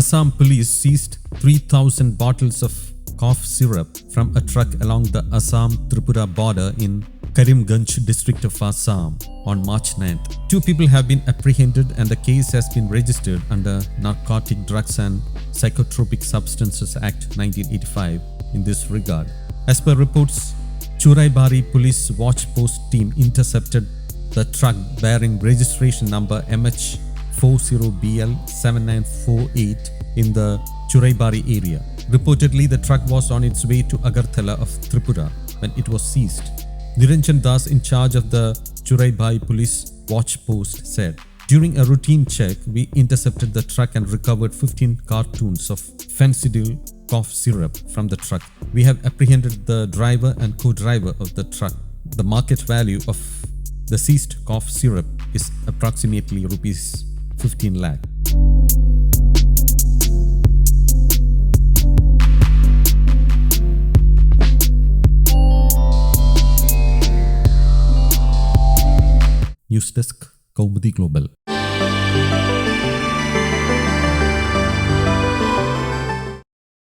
Assam Police seized 3,000 bottles of cough syrup from a truck along the Assam-Tripura border in Karimganj district of Assam on March 9th. 2 people have been apprehended and the case has been registered under Narcotic Drugs and Psychotropic Substances Act 1985 in this regard. As per reports, Churaibari Police watch post team intercepted the truck bearing registration number MH40BL7948 in the Churaibari area. Reportedly, the truck was on its way to Agartala of Tripura when it was seized. Niranjan, in charge of the Churaibai Police watch post, said, "During a routine check, we intercepted the truck and recovered 15 cartons of Phensedyl cough syrup from the truck. We have apprehended the driver and co-driver of the truck. The market value of the seized cough syrup is approximately rupees 15 lakh." News Desk, Kaumudy Global.